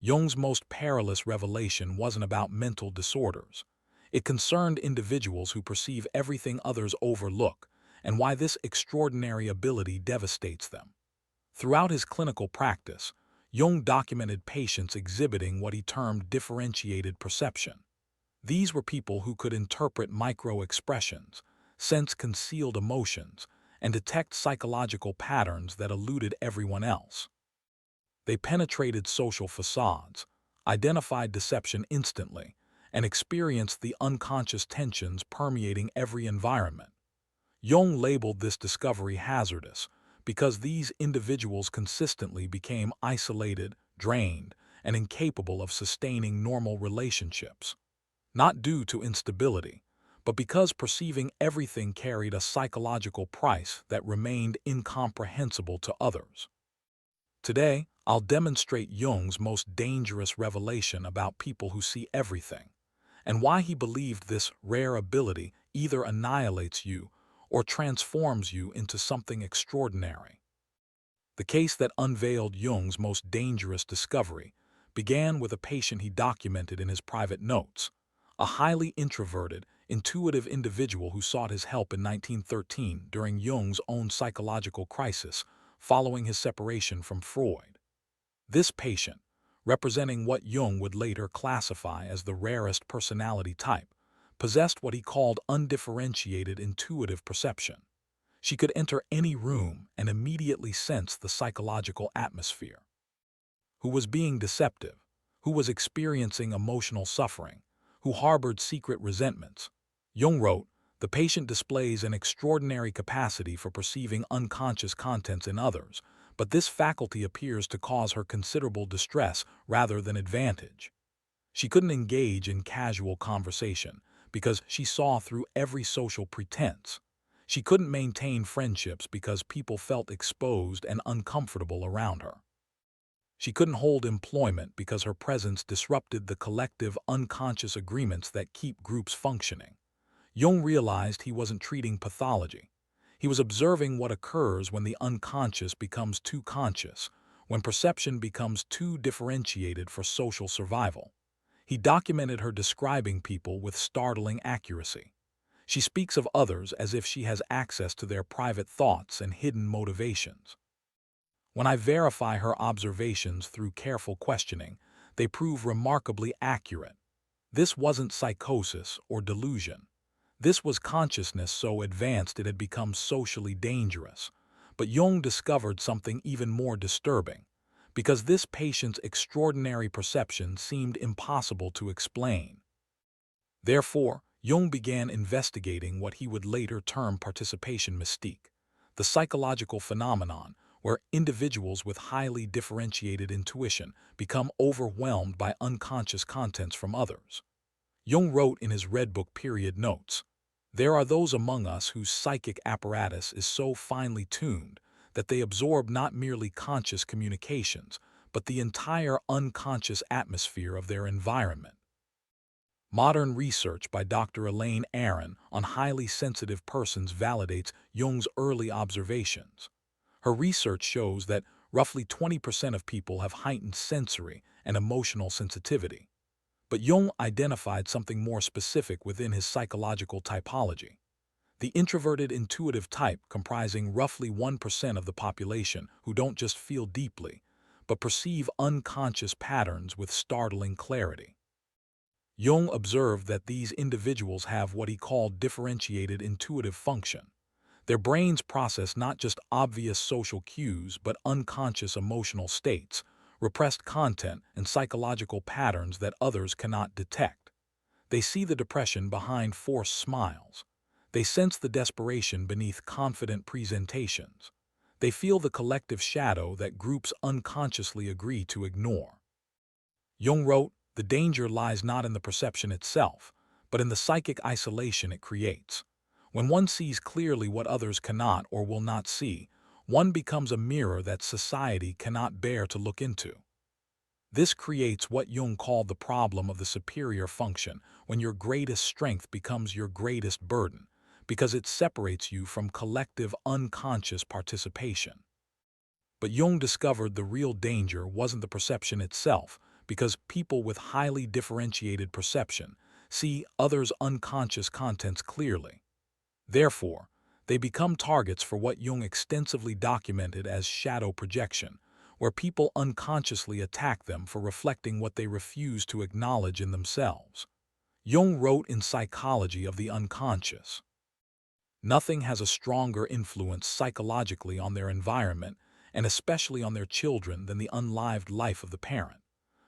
Jung's most perilous revelation wasn't about mental disorders. It concerned individuals who perceive everything others overlook and why this extraordinary ability devastates them. Throughout his clinical practice, Jung documented patients exhibiting what he termed differentiated perception. These were people who could interpret micro-expressions, sense concealed emotions, and detect psychological patterns that eluded everyone else. They penetrated social facades, identified deception instantly, and experienced the unconscious tensions permeating every environment. Jung labeled this discovery hazardous because these individuals consistently became isolated, drained, and incapable of sustaining normal relationships. Not due to instability, but because perceiving everything carried a psychological price that remained incomprehensible to others. Today, I'll demonstrate Jung's most dangerous revelation about people who see everything, and why he believed this rare ability either annihilates you or transforms you into something extraordinary. The case that unveiled Jung's most dangerous discovery began with a patient he documented in his private notes, a highly introverted, intuitive individual who sought his help in 1913 during Jung's own psychological crisis following his separation from Freud. This patient, representing what Jung would later classify as the rarest personality type, possessed what he called undifferentiated intuitive perception. She could enter any room and immediately sense the psychological atmosphere. Who was being deceptive? Who was experiencing emotional suffering? Who harbored secret resentments? Jung wrote, "The patient displays an extraordinary capacity for perceiving unconscious contents in others, but this faculty appears to cause her considerable distress rather than advantage." She couldn't engage in casual conversation because she saw through every social pretense. She couldn't maintain friendships because people felt exposed and uncomfortable around her. She couldn't hold employment because her presence disrupted the collective unconscious agreements that keep groups functioning. Jung realized he wasn't treating pathology. He was observing what occurs when the unconscious becomes too conscious, when perception becomes too differentiated for social survival. He documented her describing people with startling accuracy. She speaks of others as if she has access to their private thoughts and hidden motivations. When I verify her observations through careful questioning, they prove remarkably accurate. This wasn't psychosis or delusion. This was consciousness so advanced it had become socially dangerous. But Jung discovered something even more disturbing, because this patient's extraordinary perception seemed impossible to explain. Therefore, Jung began investigating what he would later term participation mystique, the psychological phenomenon where individuals with highly differentiated intuition become overwhelmed by unconscious contents from others. Jung wrote in his Red Book period notes, "There are those among us whose psychic apparatus is so finely tuned that they absorb not merely conscious communications, but the entire unconscious atmosphere of their environment." Modern research by Dr. Elaine Aron on highly sensitive persons validates Jung's early observations. Her research shows that roughly 20% of people have heightened sensory and emotional sensitivity. But Jung identified something more specific within his psychological typology. The introverted intuitive type, comprising roughly 1% of the population who don't just feel deeply, but perceive unconscious patterns with startling clarity. Jung observed that these individuals have what he called differentiated intuitive function. Their brains process not just obvious social cues but unconscious emotional states, repressed content, and psychological patterns that others cannot detect. They see the depression behind forced smiles. They sense the desperation beneath confident presentations. They feel the collective shadow that groups unconsciously agree to ignore. Jung wrote, "The danger lies not in the perception itself, but in the psychic isolation it creates. When one sees clearly what others cannot or will not see, one becomes a mirror that society cannot bear to look into." This creates what Jung called the problem of the superior function, when your greatest strength becomes your greatest burden, because it separates you from collective unconscious participation. But Jung discovered the real danger wasn't the perception itself, because people with highly differentiated perception see others' unconscious contents clearly. Therefore, they become targets for what Jung extensively documented as shadow projection, where people unconsciously attack them for reflecting what they refuse to acknowledge in themselves. Jung wrote in Psychology of the Unconscious, "Nothing has a stronger influence psychologically on their environment, and especially on their children, than the unlived life of the parent."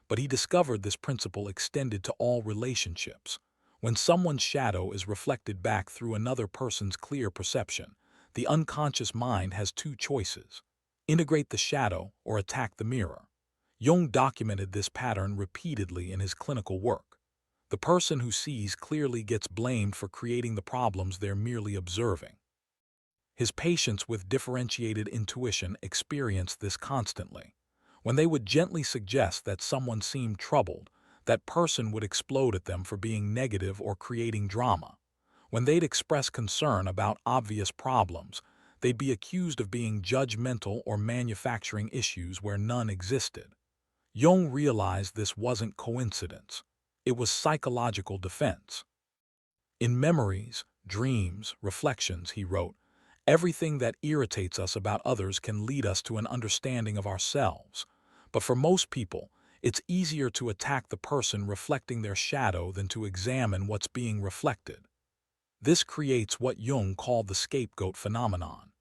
But he discovered this principle extended to all relationships. When someone's shadow is reflected back through another person's clear perception, the unconscious mind has two choices: integrate the shadow or attack the mirror. Jung documented this pattern repeatedly in his clinical work. The person who sees clearly gets blamed for creating the problems they're merely observing. His patients with differentiated intuition experienced this constantly. When they would gently suggest that someone seemed troubled, that person would explode at them for being negative or creating drama. When they'd express concern about obvious problems, they'd be accused of being judgmental or manufacturing issues where none existed. Jung realized this wasn't coincidence. It was psychological defense. In Memories, Dreams, Reflections, he wrote, "Everything that irritates us about others can lead us to an understanding of ourselves. But for most people, it's easier to attack the person reflecting their shadow than to examine what's being reflected." This creates what Jung called the scapegoat phenomenon.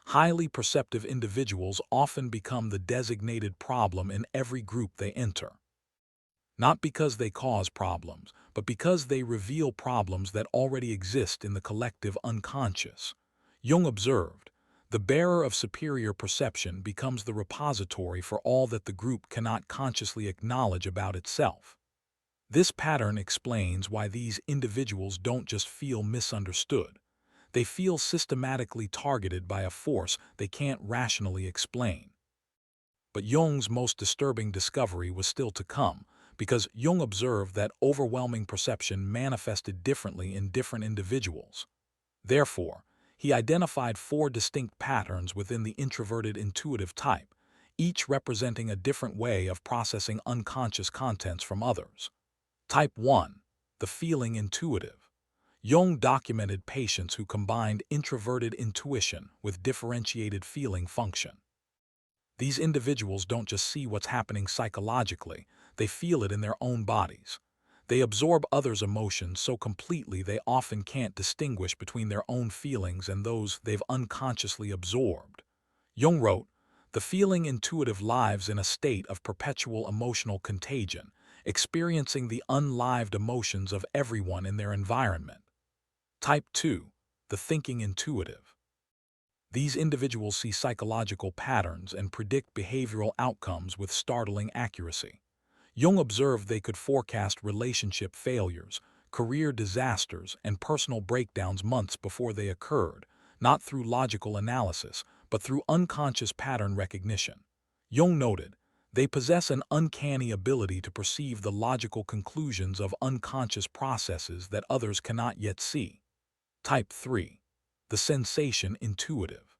Highly perceptive individuals often become the designated problem in every group they enter. Not because they cause problems, but because they reveal problems that already exist in the collective unconscious. Jung observed, "The bearer of superior perception becomes the repository for all that the group cannot consciously acknowledge about itself." This pattern explains why these individuals don't just feel misunderstood. They feel systematically targeted by a force they can't rationally explain. But Jung's most disturbing discovery was still to come, because Jung observed that overwhelming perception manifested differently in different individuals. Therefore, he identified 4 distinct patterns within the introverted intuitive type, each representing a different way of processing unconscious contents from others. Type 1. The feeling intuitive. Jung documented patients who combined introverted intuition with differentiated feeling function. These individuals don't just see what's happening psychologically, they feel it in their own bodies. They absorb others' emotions so completely they often can't distinguish between their own feelings and those they've unconsciously absorbed. Jung wrote, "The feeling intuitive lives in a state of perpetual emotional contagion, experiencing the unlived emotions of everyone in their environment." Type 2. The thinking intuitive. These individuals see psychological patterns and predict behavioral outcomes with startling accuracy. Jung observed they could forecast relationship failures, career disasters, and personal breakdowns months before they occurred, not through logical analysis, but through unconscious pattern recognition. Jung noted, "They possess an uncanny ability to perceive the logical conclusions of unconscious processes that others cannot yet see." Type 3. The sensation intuitive.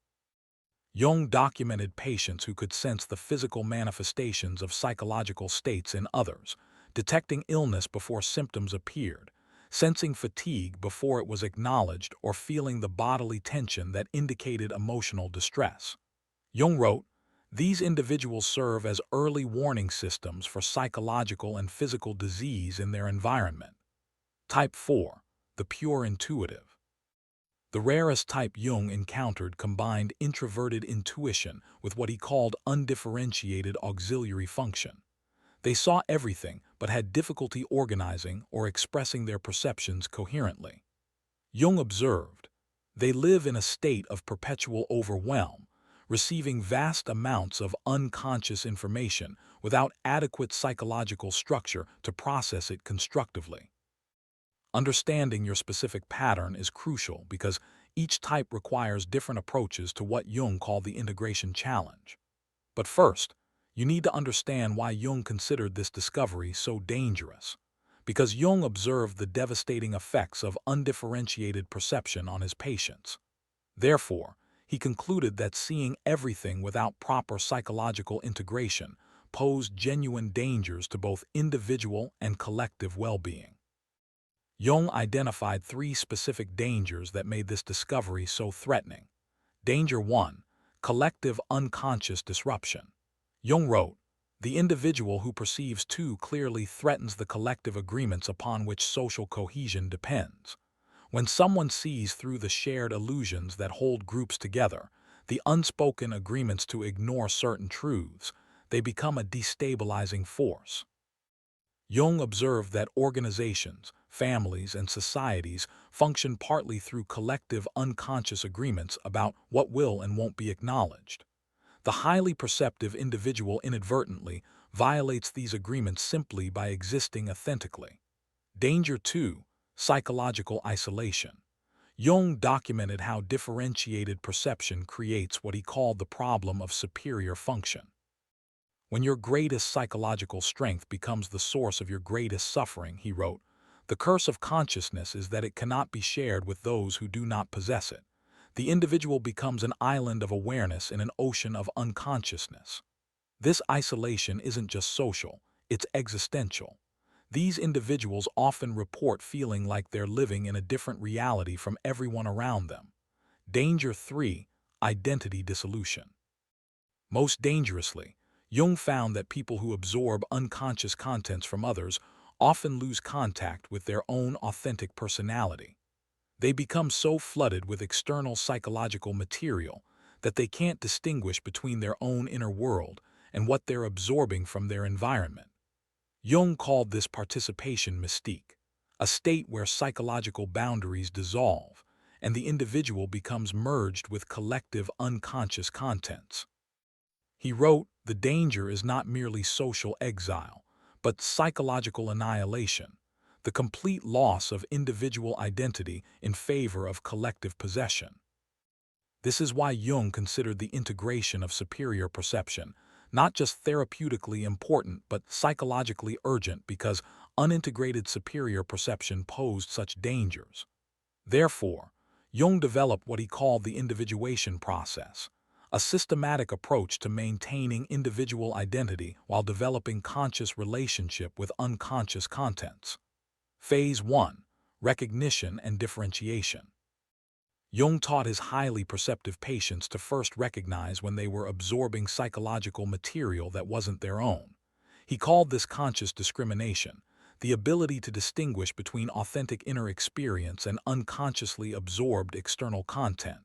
Jung documented patients who could sense the physical manifestations of psychological states in others, detecting illness before symptoms appeared, sensing fatigue before it was acknowledged, or feeling the bodily tension that indicated emotional distress. Jung wrote, "These individuals serve as early warning systems for psychological and physical disease in their environment." Type 4. The pure intuitive. The rarest type Jung encountered combined introverted intuition with what he called undifferentiated auxiliary function. They saw everything but had difficulty organizing or expressing their perceptions coherently. Jung observed, "They live in a state of perpetual overwhelm, receiving vast amounts of unconscious information without adequate psychological structure to process it constructively." Understanding your specific pattern is crucial because each type requires different approaches to what Jung called the integration challenge. But first, you need to understand why Jung considered this discovery so dangerous. Because Jung observed the devastating effects of undifferentiated perception on his patients. Therefore, he concluded that seeing everything without proper psychological integration posed genuine dangers to both individual and collective well-being. Jung identified 3 specific dangers that made this discovery so threatening. Danger 1. Collective unconscious disruption. Jung wrote, "The individual who perceives too clearly threatens the collective agreements upon which social cohesion depends. When someone sees through the shared illusions that hold groups together, the unspoken agreements to ignore certain truths, they become a destabilizing force." Jung observed that organizations, families, and societies function partly through collective unconscious agreements about what will and won't be acknowledged. The highly perceptive individual inadvertently violates these agreements simply by existing authentically. Danger 2. Psychological isolation. Jung documented how differentiated perception creates what he called the problem of superior function. When your greatest psychological strength becomes the source of your greatest suffering, he wrote, "The curse of consciousness is that it cannot be shared with those who do not possess it. The individual becomes an island of awareness in an ocean of unconsciousness." This isolation isn't just social, it's existential. These individuals often report feeling like they're living in a different reality from everyone around them. Danger 3. Identity dissolution. Most dangerously, Jung found that people who absorb unconscious contents from others often lose contact with their own authentic personality. They become so flooded with external psychological material that they can't distinguish between their own inner world and what they're absorbing from their environment. Jung called this participation mystique, a state where psychological boundaries dissolve and the individual becomes merged with collective unconscious contents. He wrote, "The danger is not merely social exile, but psychological annihilation, the complete loss of individual identity in favor of collective possession." This is why Jung considered the integration of superior perception not just therapeutically important but psychologically urgent, because unintegrated superior perception posed such dangers. Therefore, Jung developed what he called the individuation process, a systematic approach to maintaining individual identity while developing conscious relationship with unconscious contents. Phase 1. Recognition and differentiation. Jung taught his highly perceptive patients to first recognize when they were absorbing psychological material that wasn't their own. He called this conscious discrimination, the ability to distinguish between authentic inner experience and unconsciously absorbed external content.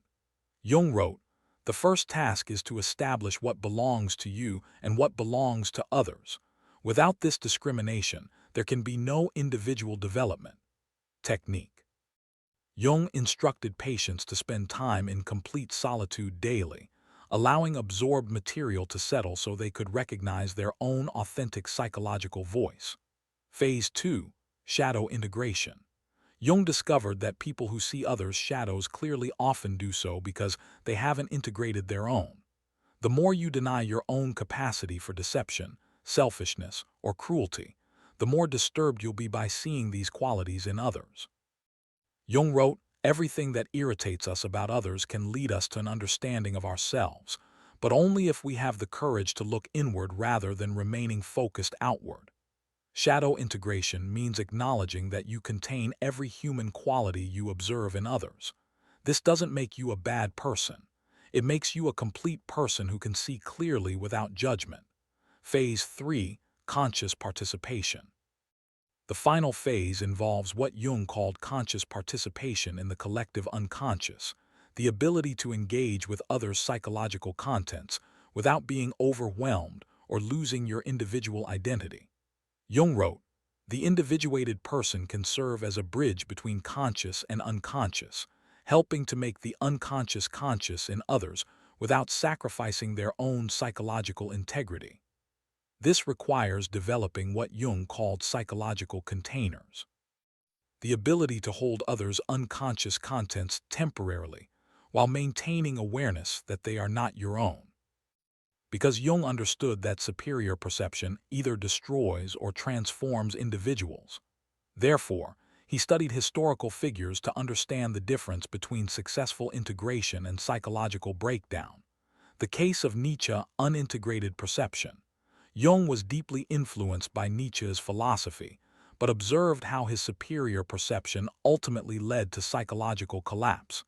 Jung wrote, "The first task is to establish what belongs to you and what belongs to others. Without this discrimination, there can be no individual development." Technique. Jung instructed patients to spend time in complete solitude daily, allowing absorbed material to settle so they could recognize their own authentic psychological voice. Phase 2. Shadow integration. Jung discovered that people who see others' shadows clearly often do so because they haven't integrated their own. The more you deny your own capacity for deception, selfishness, or cruelty, the more disturbed you'll be by seeing these qualities in others. Jung wrote, "Everything that irritates us about others can lead us to an understanding of ourselves, but only if we have the courage to look inward rather than remaining focused outward." Shadow integration means acknowledging that you contain every human quality you observe in others. This doesn't make you a bad person. It makes you a complete person who can see clearly without judgment. Phase 3. Conscious participation. The final phase involves what Jung called conscious participation in the collective unconscious, the ability to engage with others' psychological contents without being overwhelmed or losing your individual identity. Jung wrote, "The individuated person can serve as a bridge between conscious and unconscious, helping to make the unconscious conscious in others without sacrificing their own psychological integrity." This requires developing what Jung called psychological containers, the ability to hold others' unconscious contents temporarily while maintaining awareness that they are not your own. Because Jung understood that superior perception either destroys or transforms individuals. Therefore, he studied historical figures to understand the difference between successful integration and psychological breakdown. The case of Nietzsche, unintegrated perception. Jung was deeply influenced by Nietzsche's philosophy, but observed how his superior perception ultimately led to psychological collapse.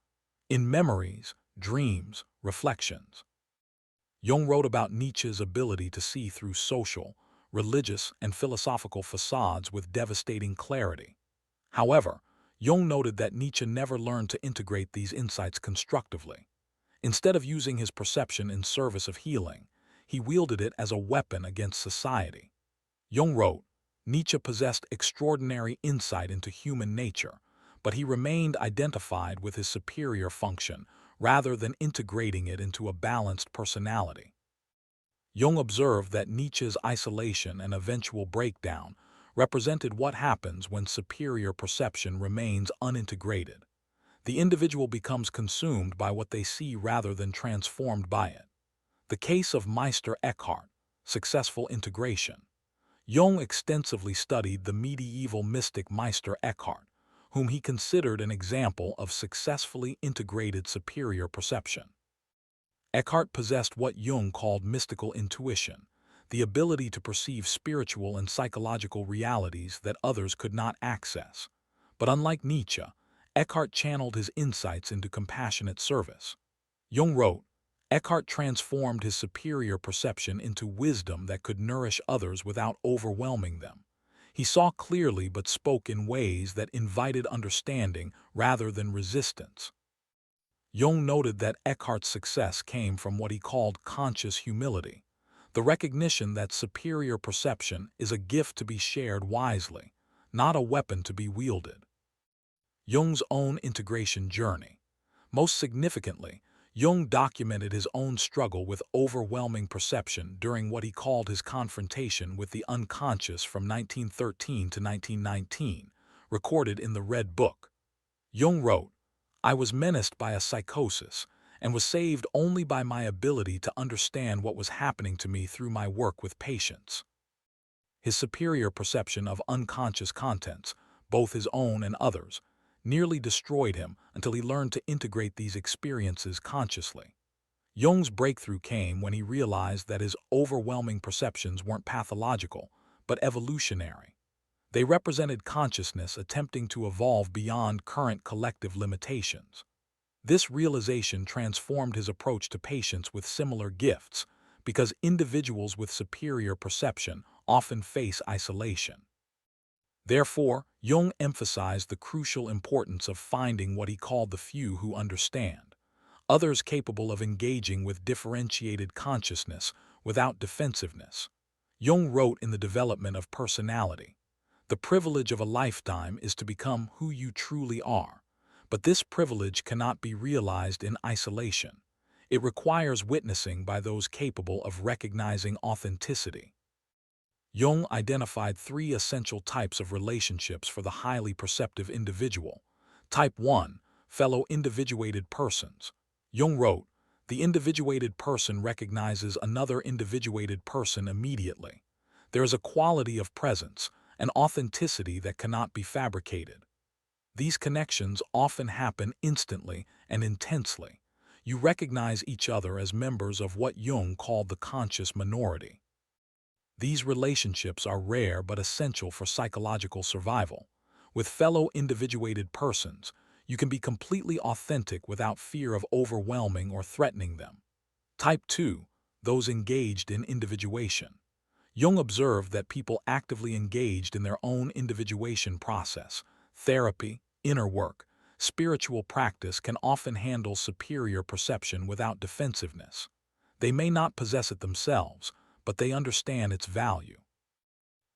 In Memories, Dreams, Reflections, Jung wrote about Nietzsche's ability to see through social, religious, and philosophical facades with devastating clarity. However, Jung noted that Nietzsche never learned to integrate these insights constructively. Instead of using his perception in service of healing, he wielded it as a weapon against society. Jung wrote, Nietzsche possessed extraordinary insight into human nature, but he remained identified with his superior function rather than integrating it into a balanced personality. Jung observed that Nietzsche's isolation and eventual breakdown represented what happens when superior perception remains unintegrated. The individual becomes consumed by what they see rather than transformed by it. The case of Meister Eckhart, successful integration. Jung extensively studied the medieval mystic Meister Eckhart, whom he considered an example of successfully integrated superior perception. Eckhart possessed what Jung called mystical intuition, the ability to perceive spiritual and psychological realities that others could not access. But unlike Nietzsche, Eckhart channeled his insights into compassionate service. Jung wrote, Eckhart transformed his superior perception into wisdom that could nourish others without overwhelming them. He saw clearly but spoke in ways that invited understanding rather than resistance. Jung noted that Eckhart's success came from what he called conscious humility, the recognition that superior perception is a gift to be shared wisely, not a weapon to be wielded. Jung's own integration journey. Most significantly, Jung documented his own struggle with overwhelming perception during what he called his confrontation with the unconscious from 1913 to 1919, recorded in the Red Book. Jung wrote, I was menaced by a psychosis and was saved only by my ability to understand what was happening to me through my work with patients. His superior perception of unconscious contents, both his own and others, nearly destroyed him until he learned to integrate these experiences consciously. Jung's breakthrough came when he realized that his overwhelming perceptions weren't pathological, but evolutionary. They represented consciousness attempting to evolve beyond current collective limitations. This realization transformed his approach to patients with similar gifts, because individuals with superior perception often face isolation. Therefore, Jung emphasized the crucial importance of finding what he called the few who understand, others capable of engaging with differentiated consciousness without defensiveness. Jung wrote in The Development of Personality, the privilege of a lifetime is to become who you truly are, but this privilege cannot be realized in isolation. It requires witnessing by those capable of recognizing authenticity. Jung identified three essential types of relationships for the highly perceptive individual. Type 1, fellow individuated persons. Jung wrote, the individuated person recognizes another individuated person immediately. There is a quality of presence, an authenticity that cannot be fabricated. These connections often happen instantly and intensely. You recognize each other as members of what Jung called the conscious minority. These relationships are rare but essential for psychological survival. With fellow individuated persons, you can be completely authentic without fear of overwhelming or threatening them. Type 2, those engaged in individuation. Jung observed that people actively engaged in their own individuation process, therapy, inner work, spiritual practice can often handle superior perception without defensiveness. They may not possess it themselves, but they understand its value.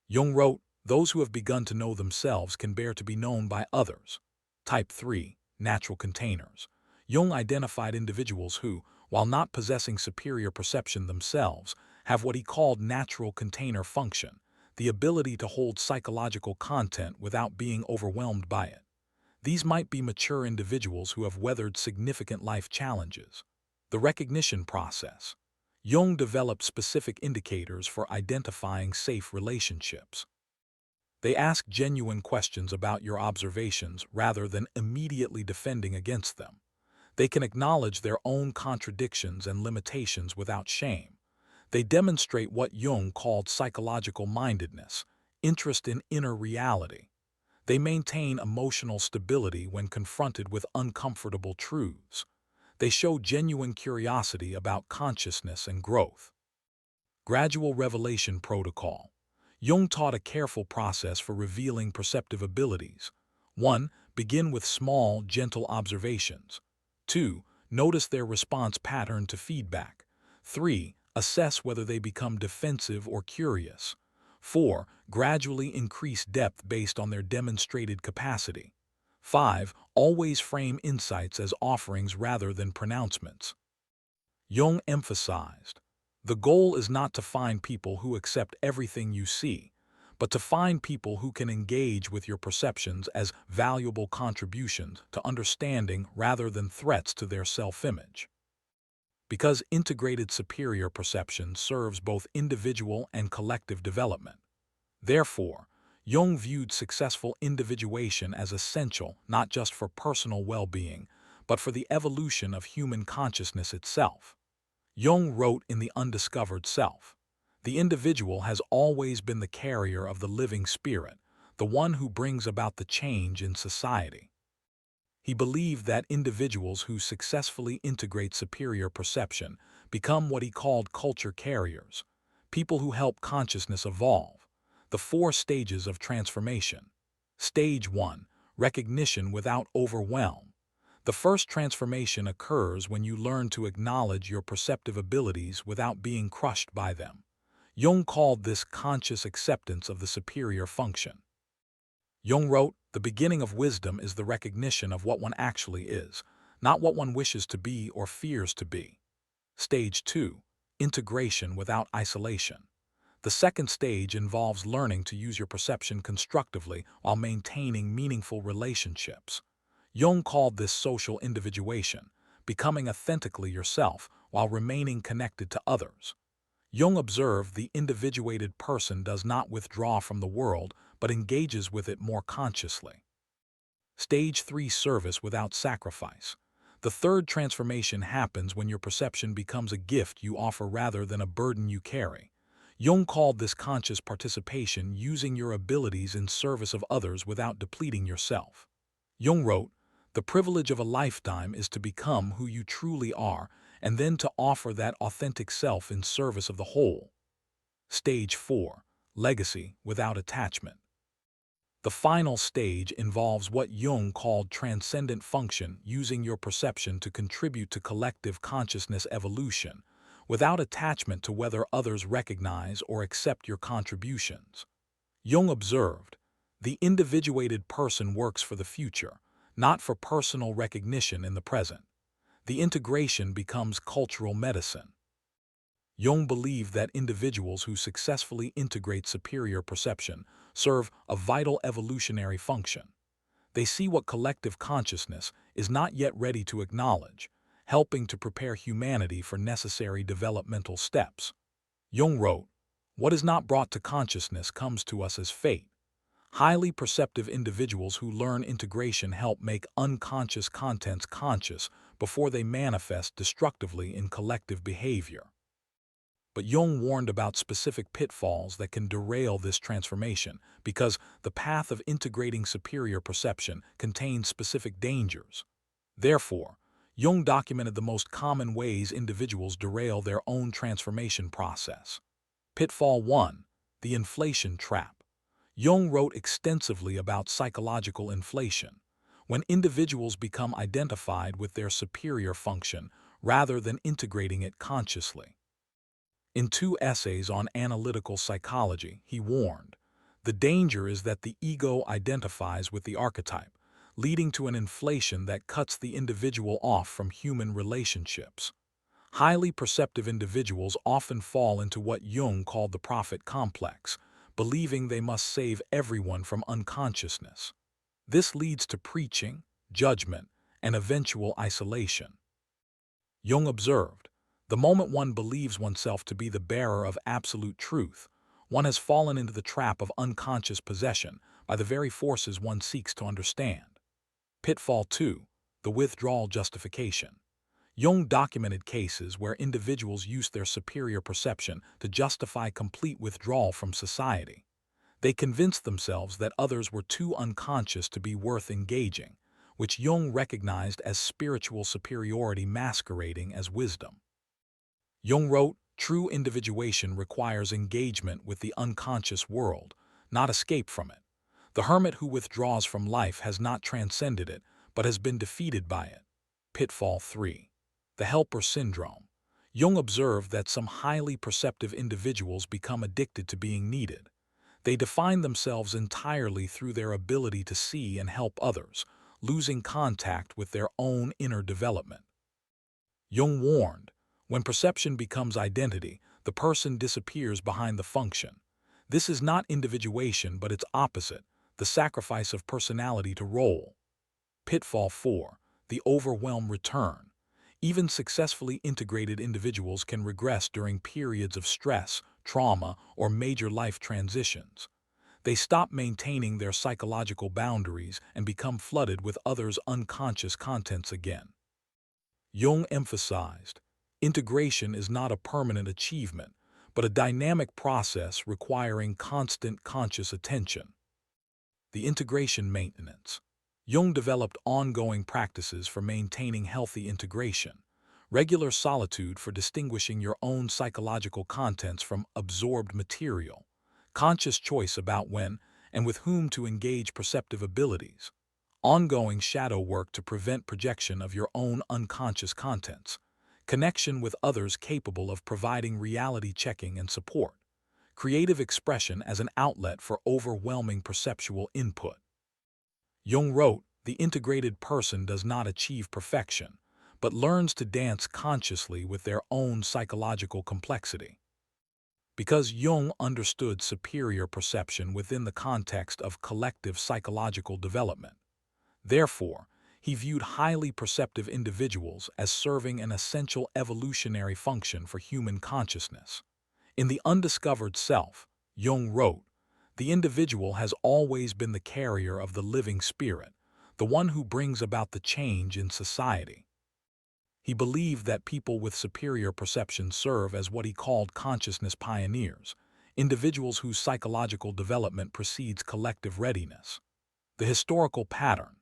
Jung wrote, those who have begun to know themselves can bear to be known by others. Type 3, natural containers. Jung identified individuals who, while not possessing superior perception themselves, have what he called natural container function, the ability to hold psychological content without being overwhelmed by it. These might be mature individuals who have weathered significant life challenges. The recognition process. Jung developed specific indicators for identifying safe relationships. They ask genuine questions about your observations rather than immediately defending against them. They can acknowledge their own contradictions and limitations without shame. They demonstrate what Jung called psychological mindedness, interest in inner reality. They maintain emotional stability when confronted with uncomfortable truths. They show genuine curiosity about consciousness and growth. Gradual revelation protocol. Jung taught a careful process for revealing perceptive abilities. 1. Begin with small, gentle observations. 2. Notice their response pattern to feedback. 3. Assess whether they become defensive or curious. 4. Gradually increase depth based on their demonstrated capacity. 5. Always frame insights as offerings rather than pronouncements. Jung emphasized, the goal is not to find people who accept everything you see, but to find people who can engage with your perceptions as valuable contributions to understanding rather than threats to their self-image. Because integrated superior perception serves both individual and collective development. Therefore, Jung viewed successful individuation as essential not just for personal well-being, but for the evolution of human consciousness itself. Jung wrote in The Undiscovered Self, the individual has always been the carrier of the living spirit, the one who brings about the change in society. He believed that individuals who successfully integrate superior perception become what he called culture carriers, people who help consciousness evolve. The 4 stages of transformation. Stage 1. Recognition without overwhelm. The first transformation occurs when you learn to acknowledge your perceptive abilities without being crushed by them. Jung called this conscious acceptance of the superior function. Jung wrote, the beginning of wisdom is the recognition of what one actually is, not what one wishes to be or fears to be. Stage 2. Integration without isolation. The second stage involves learning to use your perception constructively while maintaining meaningful relationships. Jung called this social individuation, becoming authentically yourself while remaining connected to others. Jung observed the individuated person does not withdraw from the world but engages with it more consciously. Stage 3. Service without sacrifice. The third transformation happens when your perception becomes a gift you offer rather than a burden you carry. Jung called this conscious participation, using your abilities in service of others without depleting yourself. Jung wrote, the privilege of a lifetime is to become who you truly are and then to offer that authentic self in service of the whole. Stage 4. Legacy without attachment. The final stage involves what Jung called transcendent function, using your perception to contribute to collective consciousness evolution, without attachment to whether others recognize or accept your contributions. Jung observed, the individuated person works for the future, not for personal recognition in the present. The integration becomes cultural medicine. Jung believed that individuals who successfully integrate superior perception serve a vital evolutionary function. They see what collective consciousness is not yet ready to acknowledge, helping to prepare humanity for necessary developmental steps. Jung wrote, what is not brought to consciousness comes to us as fate. Highly perceptive individuals who learn integration help make unconscious contents conscious before they manifest destructively in collective behavior. But Jung warned about specific pitfalls that can derail this transformation because the path of integrating superior perception contains specific dangers. Therefore, Jung documented the most common ways individuals derail their own transformation process. Pitfall 1. The inflation trap. Jung wrote extensively about psychological inflation, when individuals become identified with their superior function rather than integrating it consciously. In 2 essays on analytical psychology, he warned, the danger is that the ego identifies with the archetype, leading to an inflation that cuts the individual off from human relationships. Highly perceptive individuals often fall into what Jung called the prophet complex, believing they must save everyone from unconsciousness. This leads to preaching, judgment, and eventual isolation. Jung observed, the moment one believes oneself to be the bearer of absolute truth, one has fallen into the trap of unconscious possession by the very forces one seeks to understand. Pitfall 2. The withdrawal justification. Jung documented cases where individuals used their superior perception to justify complete withdrawal from society. They convinced themselves that others were too unconscious to be worth engaging, which Jung recognized as spiritual superiority masquerading as wisdom. Jung wrote, "True individuation requires engagement with the unconscious world, not escape from it. The hermit who withdraws from life has not transcended it, but has been defeated by it." Pitfall 3. The helper syndrome. Jung observed that some highly perceptive individuals become addicted to being needed. They define themselves entirely through their ability to see and help others, losing contact with their own inner development. Jung warned, when perception becomes identity, the person disappears behind the function. This is not individuation but its opposite, the sacrifice of personality to role. Pitfall 4. The overwhelm return. Even successfully integrated individuals can regress during periods of stress, trauma, or major life transitions. They stop maintaining their psychological boundaries and become flooded with others' unconscious contents again. Jung emphasized, integration is not a permanent achievement, but a dynamic process requiring constant conscious attention. The integration maintenance. Jung developed ongoing practices for maintaining healthy integration, regular solitude for distinguishing your own psychological contents from absorbed material, conscious choice about when and with whom to engage perceptive abilities, ongoing shadow work to prevent projection of your own unconscious contents, connection with others capable of providing reality checking and support, creative expression as an outlet for overwhelming perceptual input. Jung wrote, "The integrated person does not achieve perfection, but learns to dance consciously with their own psychological complexity." Because Jung understood superior perception within the context of collective psychological development. Therefore, he viewed highly perceptive individuals as serving an essential evolutionary function for human consciousness. In The Undiscovered Self, Jung wrote, "The individual has always been the carrier of the living spirit, the one who brings about the change in society." He believed that people with superior perception serve as what he called consciousness pioneers, individuals whose psychological development precedes collective readiness. The historical pattern.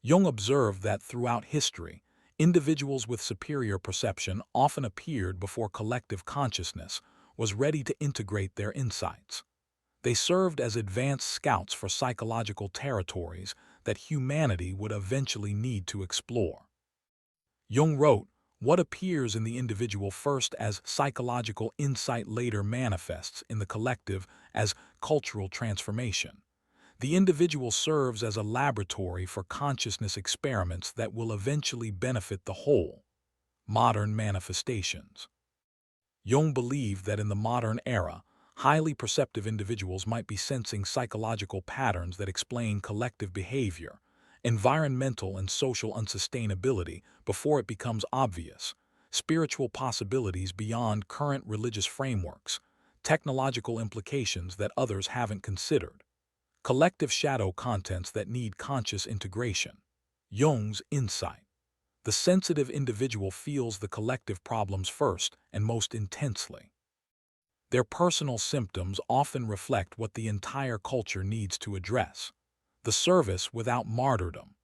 Jung observed that throughout history, individuals with superior perception often appeared before collective consciousness was ready to integrate their insights. They served as advanced scouts for psychological territories that humanity would eventually need to explore. Jung wrote, "What appears in the individual first as psychological insight later manifests in the collective as cultural transformation. The individual serves as a laboratory for consciousness experiments that will eventually benefit the whole." Modern manifestations. Jung believed that in the modern era, highly perceptive individuals might be sensing psychological patterns that explain collective behavior, environmental and social unsustainability before it becomes obvious, spiritual possibilities beyond current religious frameworks, technological implications that others haven't considered, collective shadow contents that need conscious integration. Jung's insight. The sensitive individual feels the collective problems first and most intensely. Their personal symptoms often reflect what the entire culture needs to address. The service without martyrdom.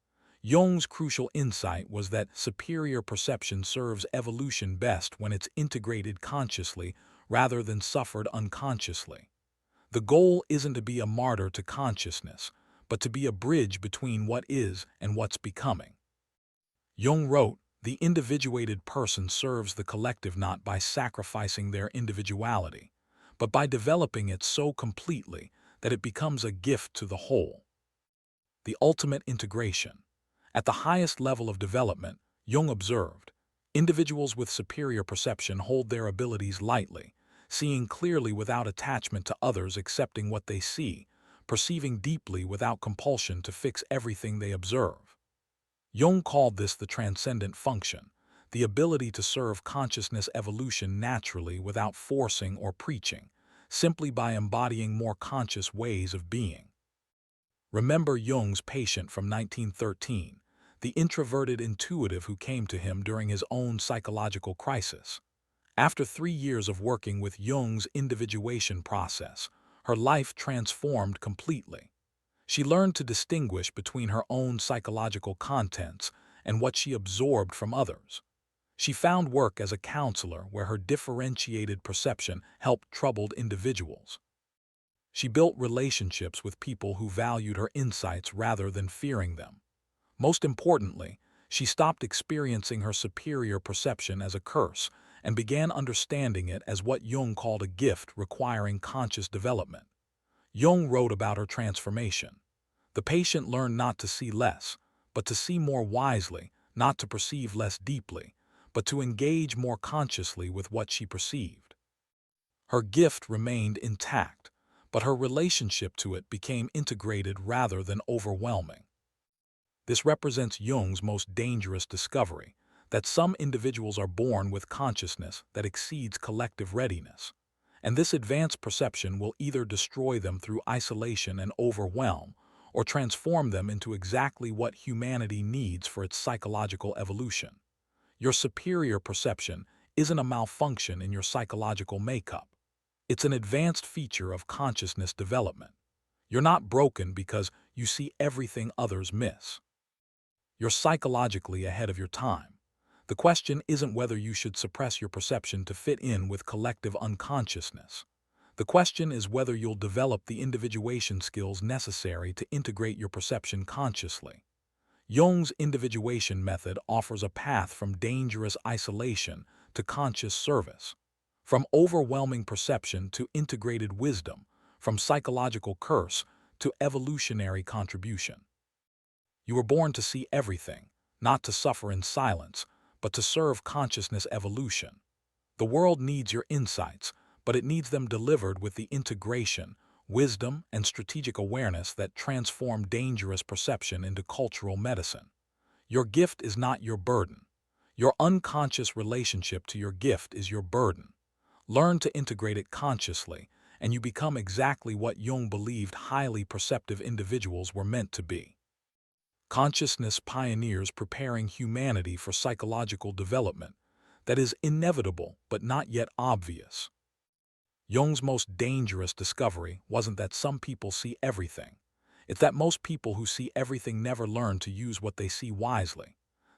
Jung's crucial insight was that superior perception serves evolution best when it's integrated consciously rather than suffered unconsciously. The goal isn't to be a martyr to consciousness, but to be a bridge between what is and what's becoming. Jung wrote, "The individuated person serves the collective not by sacrificing their individuality, but by developing it so completely that it becomes a gift to the whole." The ultimate integration. At the highest level of development, Jung observed, individuals with superior perception hold their abilities lightly, seeing clearly without attachment to others, accepting what they see, perceiving deeply without compulsion to fix everything they observe. Jung called this the transcendent function, the ability to serve consciousness evolution naturally without forcing or preaching, simply by embodying more conscious ways of being. Remember Jung's patient from 1913, the introverted intuitive who came to him during his own psychological crisis. After 3 years of working with Jung's individuation process, her life transformed completely. She learned to distinguish between her own psychological contents and what she absorbed from others. She found work as a counselor where her differentiated perception helped troubled individuals. She built relationships with people who valued her insights rather than fearing them. Most importantly, she stopped experiencing her superior perception as a curse and began understanding it as what Jung called a gift requiring conscious development. Jung wrote about her transformation. The patient learned not to see less, but to see more wisely, not to perceive less deeply, but to engage more consciously with what she perceived. Her gift remained intact, but her relationship to it became integrated rather than overwhelming. This represents Jung's most dangerous discovery, that some individuals are born with consciousness that exceeds collective readiness, and this advanced perception will either destroy them through isolation and overwhelm, or transform them into exactly what humanity needs for its psychological evolution. Your superior perception isn't a malfunction in your psychological makeup. It's an advanced feature of consciousness development. You're not broken because you see everything others miss. You're psychologically ahead of your time. The question isn't whether you should suppress your perception to fit in with collective unconsciousness. The question is whether you'll develop the individuation skills necessary to integrate your perception consciously. Jung's individuation method offers a path from dangerous isolation to conscious service, from overwhelming perception to integrated wisdom, from psychological curse to evolutionary contribution. You were born to see everything, not to suffer in silence, but to serve consciousness evolution. The world needs your insights, but it needs them delivered with the integration, wisdom, and strategic awareness that transform dangerous perception into cultural medicine. Your gift is not your burden. Your unconscious relationship to your gift is your burden. Learn to integrate it consciously, and you become exactly what Jung believed highly perceptive individuals were meant to be. Consciousness pioneers preparing humanity for psychological development that is inevitable but not yet obvious. Jung's most dangerous discovery wasn't that some people see everything. It's that most people who see everything never learn to use what they see wisely.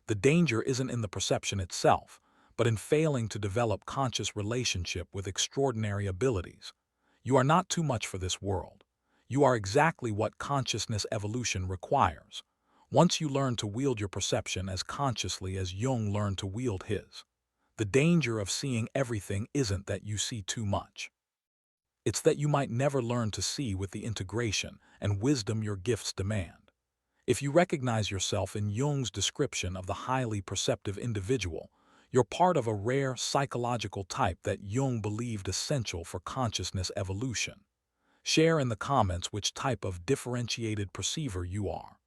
The danger isn't in the perception itself, but in failing to develop conscious relationship with extraordinary abilities. You are not too much for this world. You are exactly what consciousness evolution requires. Once you learn to wield your perception as consciously as Jung learned to wield his. The danger of seeing everything isn't that you see too much. It's that you might never learn to see with the integration and wisdom your gifts demand. If you recognize yourself in Jung's description of the highly perceptive individual, you're part of a rare psychological type that Jung believed essential for consciousness evolution. Share in the comments which type of differentiated perceiver you are.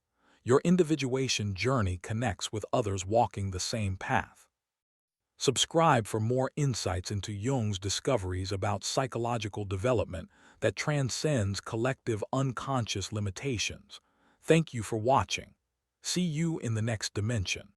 Your individuation journey connects with others walking the same path. Subscribe for more insights into Jung's discoveries about psychological development that transcends collective unconscious limitations. Thank you for watching. See you in the next dimension.